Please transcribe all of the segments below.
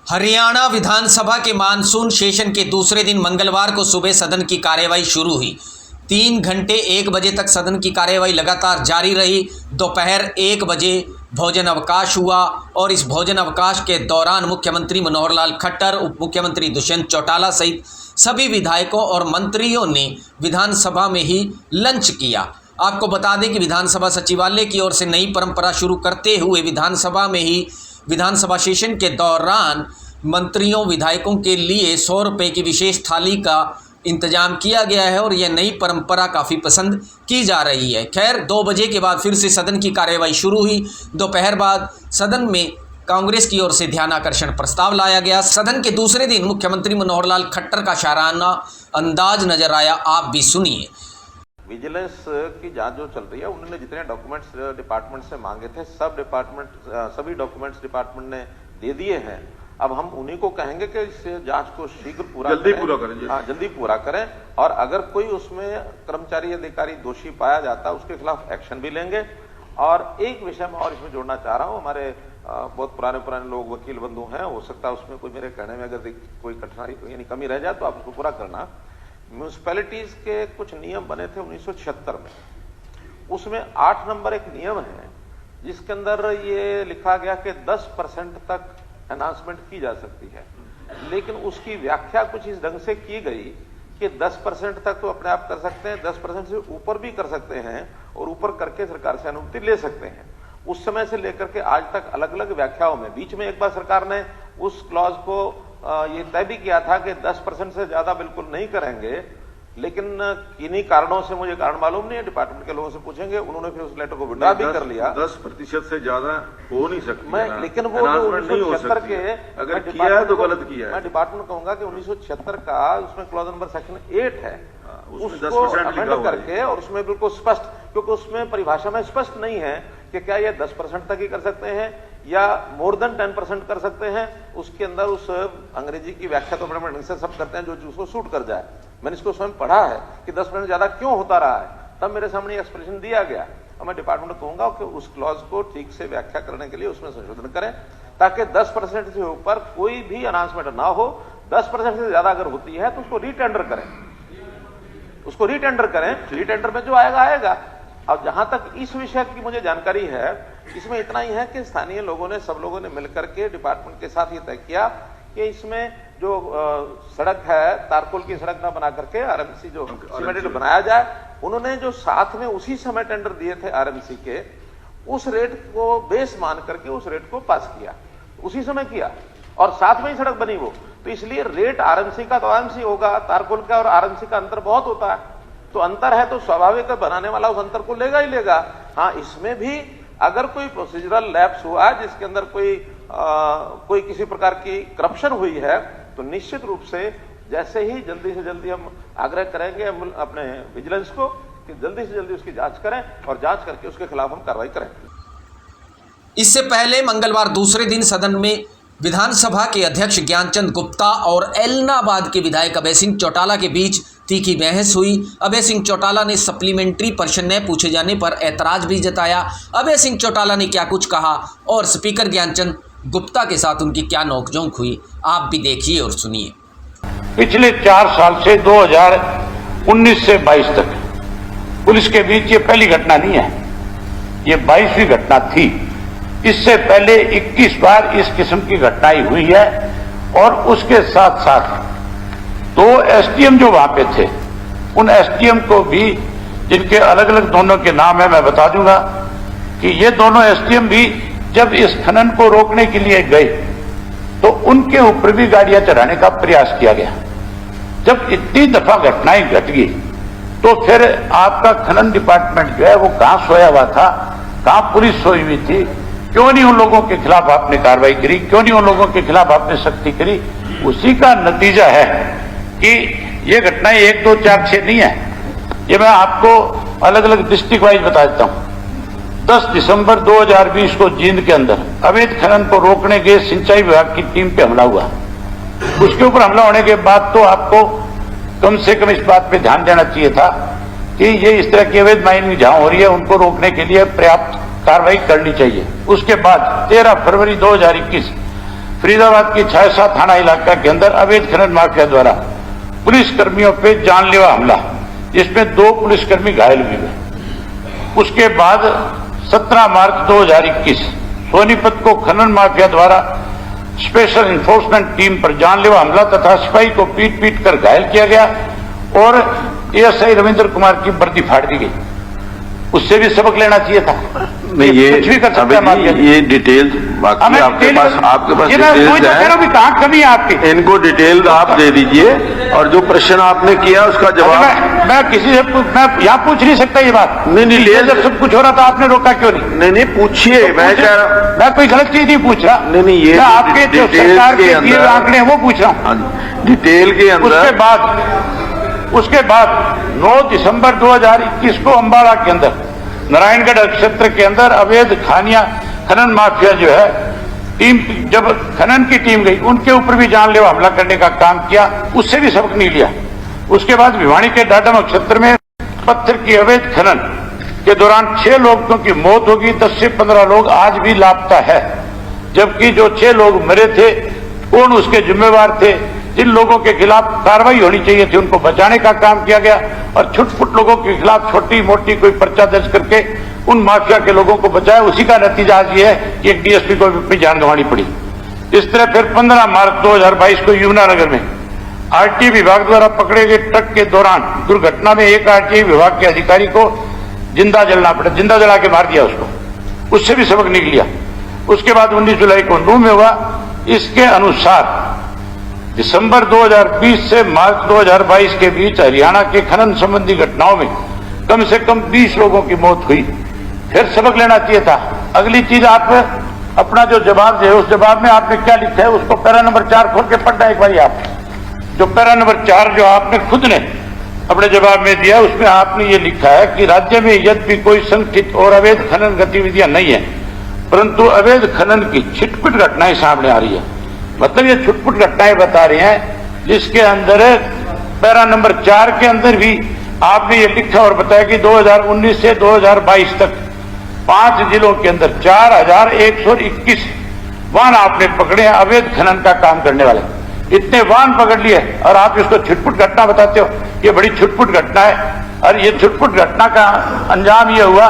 हरियाणा विधानसभा के monsoon session के दूसरे दिन मंगलवार को सुबह सदन की कार्यवाही शुरू हुई। 3 घंटे 1 बजे तक सदन की कार्यवाही लगातार जारी रही। दोपहर 1 बजे भोजन अवकाश हुआ और इस भोजन अवकाश के दौरान मुख्यमंत्री मनोहर लाल खट्टर, उप मुख्यमंत्री दुष्यंत चौटाला सहित सभी विधायकों और मंत्रियों ने विधानसभा में ही लंच किया। आपको बता दें कि विधानसभा सचिवालय की ओर से नई परंपरा शुरू करते हुए विधानसभा में ही विधानसभा सेशन के दौरान मंत्रियों विधायकों के लिए 100 रुपये की विशेष थाली का इंतजाम किया गया है और यह नई परंपरा काफ़ी पसंद की जा रही है। खैर 2 बजे के बाद फिर से सदन की कार्यवाही शुरू हुई। दोपहर बाद सदन में कांग्रेस की ओर से ध्यानाकर्षण प्रस्ताव लाया गया। सदन के दूसरे दिन मुख्यमंत्री मनोहर लाल खट्टर का शाराना अंदाज नजर आया। आप भी सुनिए। विजिलेंस की जांच जो चल रही है, उन्होंने जितने डॉक्यूमेंट्स डिपार्टमेंट से मांगे थे सभी डॉक्यूमेंट्स डिपार्टमेंट ने दे दिए हैं। अब हम उन्हीं को कहेंगे कि इस जांच को शीघ्र जल्दी पूरा करें और अगर कोई उसमें कर्मचारी अधिकारी दोषी पाया जाता है उसके खिलाफ एक्शन भी लेंगे। और एक विषय मैं और इसमें जोड़ना चाह रहा हूं, हमारे बहुत पुराने लोग वकील बंधु हैं, हो सकता है उसमें कोई मेरे कहने में अगर कोई कठिनाई यानी कमी रह जाए तो आप उसको पूरा करना। म्यूनिसिपैलिटीज के कुछ नियम बने थे 1976 में, उसमें 8 नंबर एक नियम है जिसके अंदर ये लिखा गया कि 10% तक अनाउंसमेंट की जा सकती है, लेकिन उसकी व्याख्या कुछ इस ढंग से की गई कि 10% तक तो अपने आप कर सकते हैं, 10% से ऊपर भी कर सकते हैं और ऊपर करके सरकार से अनुमति ले सकते हैं। उस समय से लेकर के आज तक अलग अलग व्याख्याओं में, बीच में एक बार सरकार ने उस क्लॉज को ये तय भी किया था कि 10% से ज्यादा बिल्कुल नहीं करेंगे, लेकिन किन्हीं कारणों से, मुझे कारण मालूम नहीं है, डिपार्टमेंट के लोगों से पूछेंगे, उन्होंने फिर उस लेटर को विड्रॉ भी कर लिया। 10% से ज्यादा हो नहीं सकती। लेकिन वो 1976 के अगर किया है तो गलत किया है। मैं डिपार्टमेंट कहूंगा कि 1976 का उसमें क्लॉज नंबर सेक्शन 8 है, उसको अमेंड करके और उसमें बिल्कुल स्पष्ट, क्योंकि उसमें परिभाषा में स्पष्ट नहीं है कि क्या ये 10% तक ही कर सकते हैं या मोर देन 10% कर सकते हैं। उसके अंदर उस अंग्रेजी की व्याख्या तो बड़े ढंग से सब करते हैं जो उसको सूट कर जाए। मैंने इसको स्वयं पढ़ा है कि 10% ज्यादा क्यों होता रहा है, तब मेरे सामने एक्सप्लेनेशन दिया गया और मैं डिपार्टमेंट को कहूंगा कि उस क्लॉज को ठीक से व्याख्या करने के लिए उसमें संशोधन करें ताकि 10% से ऊपर कोई भी अनाउंसमेंट ना हो। 10% से ज्यादा अगर होती है तो उसको रीटेंडर करें, रीटेंडर में जो आएगा आएगा। अब जहां तक इस विषय की मुझे जानकारी है, इसमें इतना ही है कि स्थानीय लोगों ने, सब लोगों ने मिलकर के डिपार्टमेंट के साथ ये तय किया कि इसमें जो सड़क है, तारकोल की सड़क ना बना करके आरएमसी जो सीमेंटेड बनाया जाए। उन्होंने जो साथ में उसी समय टेंडर दिए थे आरएमसी के, उस रेट को बेस मान करके उस रेट को पास किया, उसी समय किया और साथ में ही सड़क बनी वो। तो इसलिए रेट आरएमसी का तो आरएमसी होगा, तारकोल का और आरएमसी का अंतर बहुत होता है, तो अंतर है तो स्वाभाविक है बनाने वाला उस अंतर को लेगा ही लेगा। हाँ, इसमें भी अगर कोई प्रोसीजरल लैप्स हुआ जिसके अंदर कोई किसी प्रकार की करप्शन हुई है तो निश्चित रूप से जैसे ही जल्दी से जल्दी हम आग्रह करेंगे अपने विजिलेंस को कि जल्दी से जल्दी उसकी जांच करें और जांच करके उसके खिलाफ हम कार्रवाई करें। इससे पहले मंगलवार दूसरे दिन सदन में विधानसभा के अध्यक्ष ज्ञानचंद गुप्ता और एलनाबाद के विधायक अभय सिंह चौटाला के बीच तीखी बहस हुई। अभय सिंह चौटाला ने सप्लीमेंट्री प्रश्न न पूछे जाने पर ऐतराज भी जताया। अभय सिंह चौटाला ने क्या कुछ कहा और स्पीकर ज्ञानचंद गुप्ता के साथ उनकी क्या नोकझोंक हुई, आप भी देखिए और सुनिए। पिछले 4 साल से 2019 से 22 तक पुलिस के बीच ये पहली घटना नहीं है, ये 22वीं घटना थी। इससे पहले 21 बार इस किस्म की घटनाएं हुई है और उसके साथ साथ 2 एसडीएम जो वहां पे थे, उन एसडीएम को भी, जिनके अलग अलग दोनों के नाम है, मैं बता दूंगा कि ये दोनों एसडीएम भी जब इस खनन को रोकने के लिए गए तो उनके ऊपर भी गाड़ियां चढ़ाने का प्रयास किया गया। जब इतनी दफा घटनाएं घट गई तो फिर आपका खनन डिपार्टमेंट जो है वो कहां सोया हुआ था, कहां पुलिस सोई हुई थी, क्यों नहीं उन लोगों के खिलाफ आपने कार्रवाई करी, क्यों नहीं उन लोगों के खिलाफ आपने सख्ती करी। उसी का नतीजा है कि ये घटनाएं 1, 2, 4, 6 नहीं है, ये मैं आपको अलग अलग डिस्ट्रिक्ट वाइज बता देता हूं। 10 दिसंबर 2020 को जींद के अंदर अवैध खनन को रोकने के सिंचाई विभाग की टीम पे हमला हुआ। उसके ऊपर हमला होने के बाद तो आपको कम से कम इस बात पे ध्यान देना चाहिए था कि ये इस तरह की अवैध माइनिंग जहां हो रही है उनको रोकने के लिए पर्याप्त कार्रवाई करनी चाहिए। उसके बाद 13 फरवरी 2021 फरीदाबाद की 6-7 थाना इलाका के अंदर अवैध खनन माफिया द्वारा पुलिस कर्मियों पे जानलेवा हमला, जिसमें 2 पुलिसकर्मी घायल भी हुए। उसके बाद 17 मार्च 2021 सोनीपत को खनन माफिया द्वारा स्पेशल इन्फोर्समेंट टीम पर जानलेवा हमला तथा सिपाही को पीट पीट कर घायल किया गया और एएसआई रविंद्र कुमार की वर्दी फाड़ दी गई। उससे भी सबक लेना चाहिए था। नहीं, ये कुछ भी कर सकता है। ये डिटेल बाकी आपके पास डिटेल्स है, कहाँ कमी है आपकी, इनको डिटेल आप दे दीजिए और जो प्रश्न आपने किया उसका जवाब मैं किसी से मैं यहाँ पूछ नहीं सकता ये बात। नहीं, जब सब कुछ हो रहा था आपने रोका क्यों नहीं? नहीं पूछिए, मैं कह रहा, मैं कोई गलत चीज नहीं पूछ रहा। नहीं ये आपके जो सरकार के दिए आंकड़े हैं वो पूछ रहा हूँ। डिटेल के अंदर उसके बाद 9 दिसंबर 2021 को अम्बाड़ा के अंदर नारायणगढ़ क्षेत्र के अंदर अवैध खनन माफिया जो है टीम, जब खनन की टीम गई उनके ऊपर भी जानलेवा हमला करने का काम किया, उससे भी सबक नहीं लिया। उसके बाद भिवानी के डाडम क्षेत्र में पत्थर की अवैध खनन के दौरान 6 लोगों की मौत होगी, 10 से 15 लोग आज भी लापता है, जबकि जो 6 लोग मरे थे कौन उसके जिम्मेवार थे, जिन लोगों के खिलाफ कार्रवाई होनी चाहिए थी उनको बचाने का काम किया गया और छुटपुट लोगों के खिलाफ छोटी मोटी कोई पर्चा दर्ज करके उन माफिया के लोगों को बचाया। उसी का नतीजा आज ये है कि एक डीएसपी को अपनी जान गंवानी पड़ी। इस तरह फिर 15 मार्च 2022 को यमुनानगर में आरटीआई विभाग द्वारा पकड़े गए ट्रक के दौरान दुर्घटना में एक आरटीआई विभाग के अधिकारी को जिंदा जला के मार दिया उसको, उससे भी सबक नहीं लिया। उसके बाद 19 जुलाई को नूह में हुआ। इसके अनुसार दिसंबर 2020 से मार्च 2022 के बीच हरियाणा के खनन संबंधी घटनाओं में कम से कम 20 लोगों की मौत हुई। फिर सबक लेना चाहिए था। अगली चीज, आप अपना जो जवाब है उस जवाब में आपने क्या लिखा है उसको पैरा नंबर 4 खोल के पढ़ना एक बार। आप जो पैरा नंबर 4 जो आपने खुद ने अपने जवाब में दिया उसमें आपने ये लिखा है कि राज्य में यद्यपि कोई संगठित और अवैध खनन गतिविधियां नहीं है, परंतु अवैध खनन की छिटपुट घटनाएं सामने आ रही है। मतलब ये छुटपुट घटनाएं बता रहे हैं, जिसके अंदर पैरा नंबर 4 के अंदर भी आपने ये लिखा और बताया कि 2019 से 2022 तक 5 जिलों के अंदर 4121 वाहन आपने पकड़े हैं अवैध खनन का काम करने वाले। इतने वाहन पकड़ लिए और आप इसको छुटपुट घटना बताते हो। ये बड़ी छुटपुट घटना है और ये छुटपुट घटना का अंजाम ये हुआ,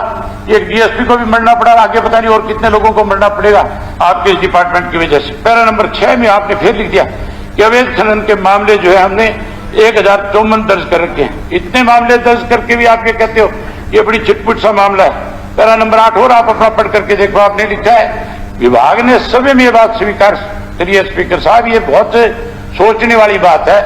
एक डीएसपी को भी मरना पड़ा, आगे पता नहीं और कितने लोगों को मरना पड़ेगा आपके इस डिपार्टमेंट की वजह से। पैरा नंबर 6 में आपने फिर लिख दिया कि अवैध खनन के मामले जो है हमने 1054 दर्ज कर रखे हैं। इतने मामले दर्ज करके भी आप ये कहते हो ये बड़ी छिटपुट सा मामला है। पैरा नंबर 8 और आप अपना पढ़ करके देखो, आपने लिखा है विभाग ने सभी में ये बात स्वीकार करिए स्पीकर साहब, ये बहुत सोचने वाली बात है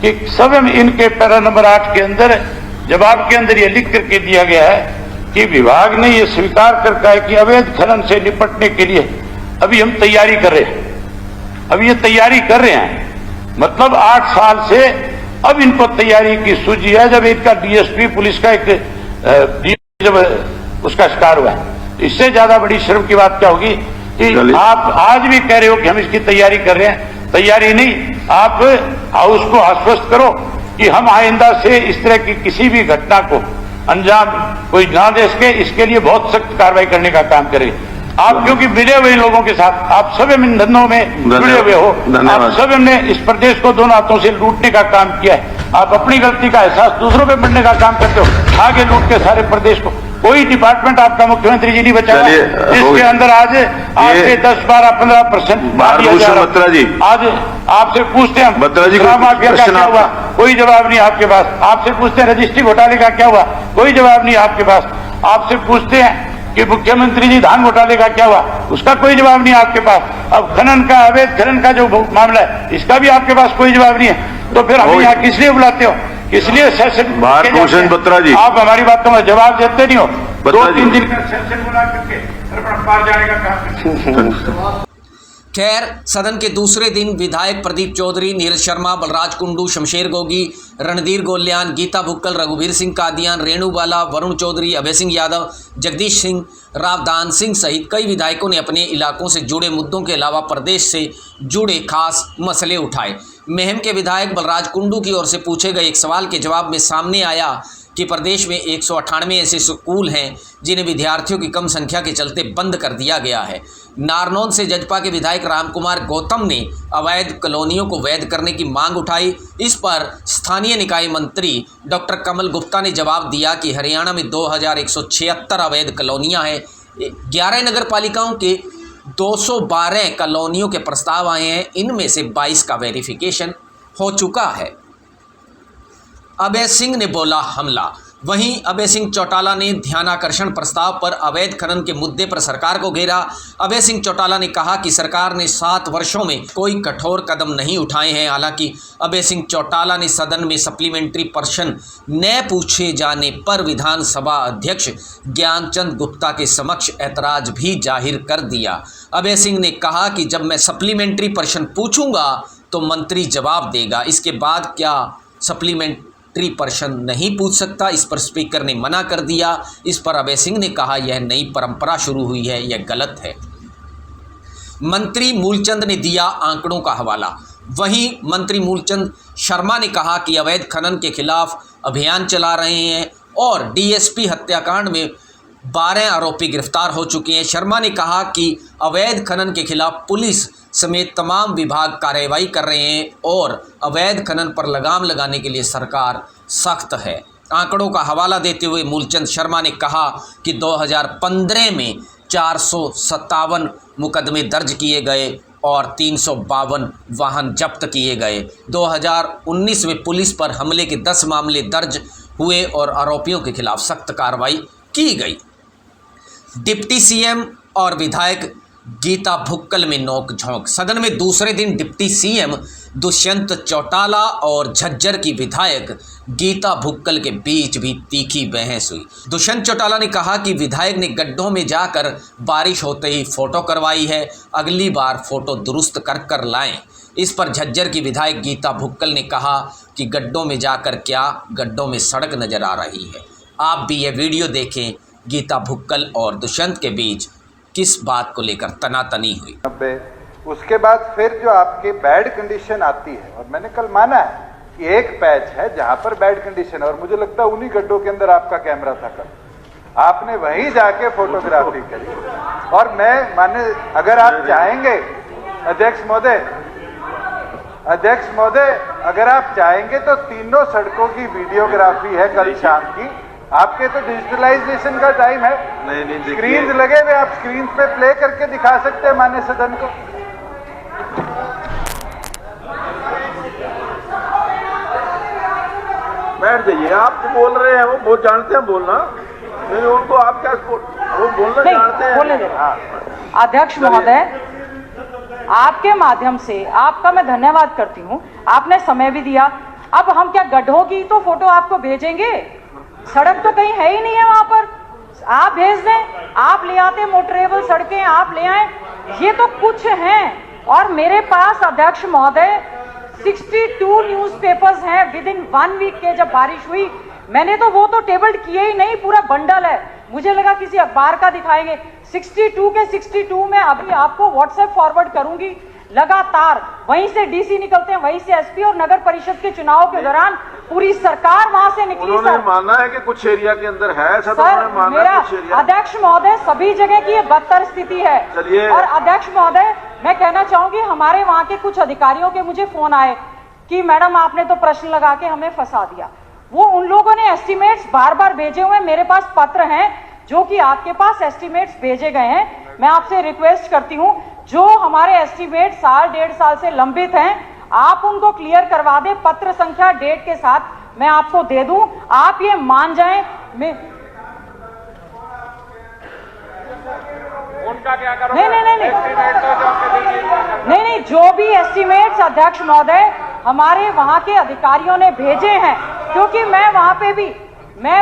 कि सभी में इनके पैरा नंबर 8 के अंदर जवाब के अंदर ये लिख करके दिया गया है कि विभाग ने यह स्वीकार करता है कि अवैध खनन से निपटने के लिए अभी हम तैयारी कर रहे हैं। अभी ये तैयारी कर रहे हैं मतलब 8 साल से अब इनको तैयारी की सूझी है। जब इनका डीएसपी पुलिस का एक जब उसका शिकार हुआ है, इससे ज्यादा बड़ी शर्म की बात क्या होगी कि आप आज भी कह रहे हो कि हम इसकी तैयारी कर रहे हैं। तैयारी नहीं, आप हाउस को आश्वस्त करो कि हम आइंदा से इस तरह की किसी भी घटना को अंजाम कोई ना दे सके, इसके लिए बहुत सख्त कार्रवाई करने का काम करें। आप क्योंकि मिले हुए लोगों के साथ आप सब धंधों में जुड़े हुए हो, आप सब ने इस प्रदेश को दोनों हाथों से लूटने का काम किया है। आप अपनी गलती का एहसास दूसरों पे बढ़ने का काम करते हो, आगे लूट के सारे प्रदेश को। कोई डिपार्टमेंट आपका मुख्यमंत्री जी नहीं बचाया जिसके अंदर आज से 10, 12, 15% आज आपसे पूछते हैं माफिया का क्या हुआ, कोई जवाब नहीं आपके पास। आपसे पूछते हैं रजिस्ट्री घोटाले का क्या हुआ, कोई जवाब नहीं आपके पास। आपसे पूछते हैं कि मुख्यमंत्री जी धान घोटाले का क्या हुआ, उसका कोई जवाब नहीं आपके पास। अब खनन का अवैध खनन का जो मामला है इसका भी आपके पास कोई जवाब नहीं है। तो फिर हमें यहाँ किस लिए बुलाते हो, किस लिए सेशन बत्रा जी आप हमारी बातों में जवाब देते नहीं हो। 2-3 दिन का सेशन बुला करके पार जाने का काम। खैर, सदन के दूसरे दिन विधायक प्रदीप चौधरी, नीरज शर्मा, बलराज कुंडू, शमशेर गोगी, रणधीर गोल्यान, गीता भुक्कल, रघुवीर सिंह कादियान, रेणु बाला, वरुण चौधरी, अभय सिंह यादव, जगदीश सिंह, रावदान सिंह सहित कई विधायकों ने अपने इलाकों से जुड़े मुद्दों के अलावा प्रदेश से जुड़े खास मसले उठाए। मेहम के विधायक बलराज कुंडू की ओर से पूछे गए एक सवाल के जवाब में सामने आया कि प्रदेश में 198 ऐसे स्कूल हैं जिन्हें विद्यार्थियों की कम संख्या के चलते बंद कर दिया गया है। नारनौल से जजपा के विधायक रामकुमार गौतम ने अवैध कॉलोनियों को वैध करने की मांग उठाई। इस पर स्थानीय निकाय मंत्री डॉक्टर कमल गुप्ता ने जवाब दिया कि हरियाणा में 2176 अवैध कॉलोनियाँ हैं। 11 नगर पालिकाओं के 212 कॉलोनियों के प्रस्ताव आए हैं, इनमें से 22 का वेरिफिकेशन हो चुका है। अभय सिंह ने बोला हमला। वहीं अभय सिंह चौटाला ने ध्यानाकर्षण प्रस्ताव पर अवैध खनन के मुद्दे पर सरकार को घेरा। अभय सिंह चौटाला ने कहा कि सरकार ने 7 वर्षों में कोई कठोर कदम नहीं उठाए हैं। हालांकि अभय सिंह चौटाला ने सदन में सप्लीमेंट्री पर्सन न पूछे जाने पर विधानसभा अध्यक्ष ज्ञानचंद गुप्ता के समक्ष ऐतराज भी जाहिर कर दिया। अभय सिंह ने कहा कि जब मैं सप्लीमेंट्री पर्सन पूछूंगा तो मंत्री जवाब देगा, इसके बाद क्या सप्लीमेंट्री पर्सन नहीं पूछ सकता। इस पर स्पीकर ने मना कर दिया। इस पर अभय सिंह ने कहा यह नई परंपरा शुरू हुई है, यह गलत है। मंत्री मूलचंद ने दिया आंकड़ों का हवाला। वहीं मंत्री मूलचंद शर्मा ने कहा कि अवैध खनन के खिलाफ अभियान चला रहे हैं और डीएसपी हत्याकांड में 12 आरोपी गिरफ्तार हो चुके हैं। शर्मा ने कहा कि अवैध खनन के खिलाफ पुलिस समेत तमाम विभाग कार्रवाई कर रहे हैं और अवैध खनन पर लगाम लगाने के लिए सरकार सख्त है। आंकड़ों का हवाला देते हुए मूलचंद शर्मा ने कहा कि 2015 में 457 मुकदमे दर्ज किए गए और 352 वाहन जब्त किए गए। 2019 में पुलिस पर हमले के 10 मामले दर्ज हुए और आरोपियों के खिलाफ सख्त कार्रवाई की गई। डिप्टी सीएम और विधायक गीता भुक्कल में नोक-झोंक। सदन में दूसरे दिन डिप्टी सीएम दुष्यंत चौटाला और झज्जर की विधायक गीता भुक्कल के बीच भी तीखी बहस हुई। दुष्यंत चौटाला ने कहा कि विधायक ने गड्ढों में जाकर बारिश होते ही फोटो करवाई है, अगली बार फोटो दुरुस्त कर लाएं। इस पर झज्जर की विधायक गीता भुक्कल ने कहा कि गड्ढों में जाकर क्या, गड्ढों में सड़क नजर आ रही है। आप भी यह वीडियो देखें। गीता भुक्कल और दुष्यंत के बीच किस बात को लेकर तनातनी हुई। उसके बाद फिर जो आपके बैड कंडीशन आती है, और मैंने कल माना है कि एक पैच है जहां पर बैड कंडीशन है और मुझे लगता है उन्हीं गड्ढों के अंदर आपका कैमरा था कल, आपने वहीं जाके फोटोग्राफी करी। और मैं माने अगर आप चाहेंगे अध्यक्ष महोदय अगर आप चाहेंगे तो तीनों सड़कों की वीडियोग्राफी है कल शाम की। आपके तो डिजिटलाइजेशन का टाइम है, नहीं स्क्रीन लगे हुए, आप स्क्रीन पे प्ले करके दिखा सकते हैं माननीय सदन को। बैठ जाइए, आप जो बोल रहे हैं वो जानते हैं बोलना, नहीं उनको आप क्या वो बोलना जानते हैं। बोलने अध्यक्ष महोदय, आपके माध्यम से आपका मैं धन्यवाद करती हूँ, आपने समय भी दिया। अब हम क्या गड्ढों की तो फोटो आपको भेजेंगे? सड़क तो कहीं है ही नहीं है वहां पर, आप भेज दें, आप ले आते मोटरेबल सड़कें, आप ले आए, ये तो कुछ हैं। और मेरे पास अध्यक्ष महोदय 62 न्यूज़पेपर्स हैं विद इन 1 वीक के। जब बारिश हुई मैंने तो वो तो टेबल किए ही नहीं, पूरा बंडल है, मुझे लगा किसी अखबार का दिखाएंगे। 62 के 62 में अभी आपको व्हाट्सएप फॉरवर्ड करूंगी। लगातार वहीं से डीसी निकलते हैं, वहीं से एसपी, और नगर परिषद के चुनाव के दौरान पूरी सरकार वहां से निकली। उन्होंने माना है कि कुछ एरिया के अंदर है ऐसा, सर मेरा अध्यक्ष महोदय सभी जगह की ये बदतर स्थिति है। और अध्यक्ष महोदय मैं कहना चाहूंगी, हमारे वहां के कुछ अधिकारियों के मुझे फोन आए कि मैडम आपने तो प्रश्न लगा के हमें फंसा दिया। वो उन लोगों ने एस्टिमेट्स बार बार भेजे हुए, मेरे पास पत्र हैं जो कि आपके पास एस्टिमेट्स भेजे गए हैं। मैं आपसे रिक्वेस्ट करती हूं, जो हमारे एस्टिमेट 1.5 साल से लंबित हैं, आप उनको क्लियर करवा दें, पत्र संख्या डेट के साथ मैं आपको दे दूं, आप ये मान जाएं। उनका क्या करोगे? नहीं, जो भी एस्टिमेट्स अध्यक्ष महोदय हमारे वहां के अधिकारियों ने भेजे हैं, क्योंकि मैं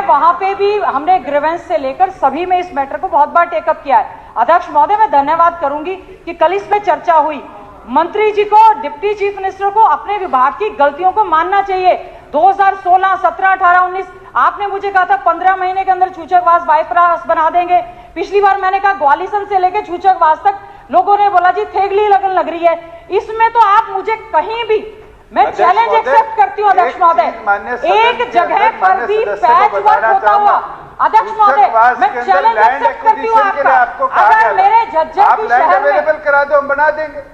वहां पे भी हमने ग्रीवेंस से लेकर सभी में इस मैटर को बहुत बार टेकअप किया है। अध्यक्ष महोदय मैं धन्यवाद करूंगी कि कल इस पे चर्चा हुई। मंत्री जी को, डिप्टी चीफ मिनिस्टर को अपने विभाग की गलतियों को मानना चाहिए। 2016, 17, 18, 19 आपने मुझे कहा था 15 महीने के अंदर छूछकवास बाईपास बना देंगे। पिछली बार मैंने कहा ग्वालिसन से लेकर छूछकवास तक, लोगों ने बोला जी थेगली लगन लग रही है। इसमें तो आप मुझे कहीं भी मैं चैलेंज एक्सेप्ट करती हूँ अध्यक्ष महोदय, एक जगह पर भी पैच वर्क होता हुआ, अध्यक्ष महोदय मैं चैलेंज एक्सेप्ट करती हूँ आपका, अगर मेरे झज्जर की शहर में अवेलेबल करा दो, हम बना देंगे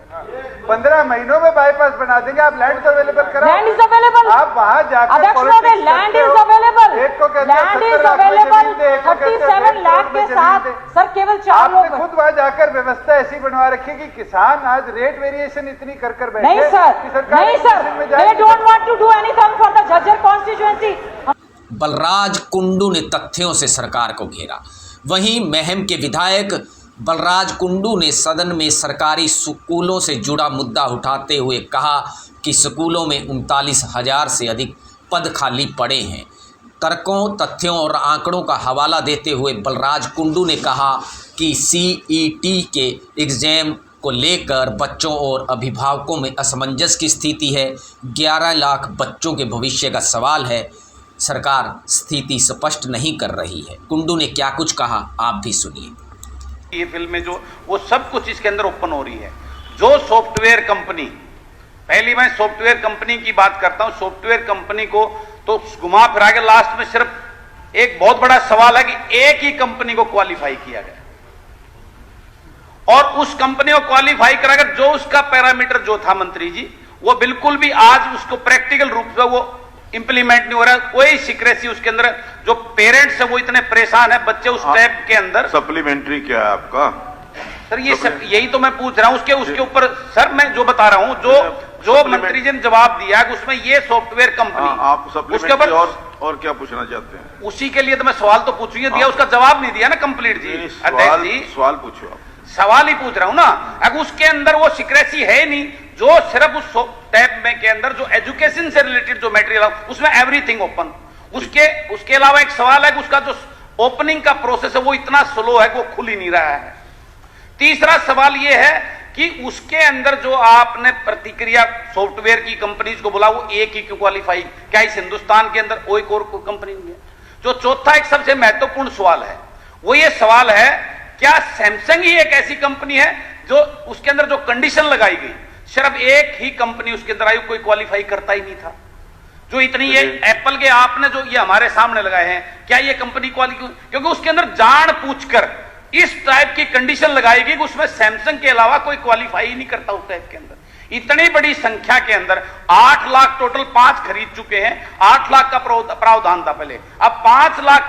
15 महीनों में बाईपास बना देंगे। आप लैंड तो अवेलेबल करा, लैंड इज अवेलेबल, आप वहां जाकर अध्यक्ष महोदय land is available, land is available 37 lakh के साथ सर केवल 4 लोग। आपने खुद वहां जाकर व्यवस्था ऐसी बनवा रखी कि किसान आज रेट वेरिएशन इतनी कर बैठे। नहीं सर, नहीं sir, they don't want to do anything for the Jhajjar constituency. Balraj Kundu ने तथ्यों से सरकार को घेरा। वहीं महम के विधायक बलराज कुंडू ने सदन में सरकारी स्कूलों से जुड़ा मुद्दा उठाते हुए कहा कि स्कूलों में 39,000 से अधिक पद खाली पड़े हैं। तर्कों, तथ्यों और आंकड़ों का हवाला देते हुए बलराज कुंडू ने कहा कि CET के एग्ज़ाम को लेकर बच्चों और अभिभावकों में असमंजस की स्थिति है। 11 लाख बच्चों के भविष्य का सवाल है। सरकार स्थिति स्पष्ट नहीं कर रही है। कुंडू ने क्या कुछ कहा, आप भी सुनिए। ये फिल्म में जो वो सब कुछ इसके अंदर ओपन हो रही है। जो सॉफ्टवेयर कंपनी, पहली मैं सॉफ्टवेयर कंपनी की बात करता हूं, सॉफ्टवेयर कंपनी को तो घुमा फिरा के लास्ट में सिर्फ एक बहुत बड़ा सवाल है कि एक ही कंपनी को क्वालिफाई किया गया और उस कंपनी को क्वालिफाई कराकर जो उसका पैरामीटर जो था मंत्री जी, वो बिल्कुल भी आज उसको प्रैक्टिकल रूप से वो इंप्लीमेंट नहीं हो रहा। कोई सीक्रेसी उसके अंदर, जो पेरेंट्स है वो इतने परेशान है, बच्चे उस टैब के अंदर। सप्लीमेंट्री क्या है आपका सर? ये सब यही तो मैं पूछ रहा हूं, उसके ऊपर सर मैं जो बता रहा हूं, जो मंत्री जी ने जवाब दिया कि उसमें ये सॉफ्टवेयर कंपनी, आप उसके ऊपर और क्या पूछना चाहते हैं? उसी के लिए तो मैं सवाल तो पूछूंगी, दिया उसका जवाब नहीं दिया ना कंप्लीट जी। अध्यक्ष जी सवाल पूछो आप। सवाल ही पूछ रहा हूं ना, अगर उसके अंदर वो सीक्रेसी है नहीं, जो सिर्फ उस टैब में के अंदर जो एजुकेशन से रिलेटेड जो मटेरियल है उसमें एवरीथिंग ओपन। उसके अलावा एक सवाल है कि उसका जो ओपनिंग का प्रोसेस है वो इतना स्लो है कि वो खुल ही नहीं रहा है। तीसरा सवाल ये है कि उसके अंदर जो आपने प्रतिक्रिया सॉफ्टवेयर की कंपनीज को बोला, वो एक ही क्यों क्वालिफाई, क्या इस हिंदुस्तान के अंदर कोई और कंपनी नहीं है? जो चौथा एक सबसे महत्वपूर्ण सवाल है वो ये सवाल है, क्या सैमसंग ही एक ऐसी कंपनी है जो उसके अंदर जो कंडीशन लगाई गई, सिर्फ एक ही कंपनी उसके अंदर आई, कोई क्वालिफाई करता ही नहीं था? जो इतनी ये एप्पल के आपने जो ये हमारे सामने लगाए हैं, क्या ये कंपनी क्वालिफाई? क्योंकि उसके अंदर जान पूछकर इस टाइप की कंडीशन लगाई गई कि उसमें सैमसंग के अलावा कोई क्वालिफाई ही नहीं करता उस टाइप के अंदर। इतनी बड़ी संख्या के अंदर 8 लाख टोटल 5 खरीद चुके हैं। 8 लाख का प्रावधान था पहले, अब 5 लाख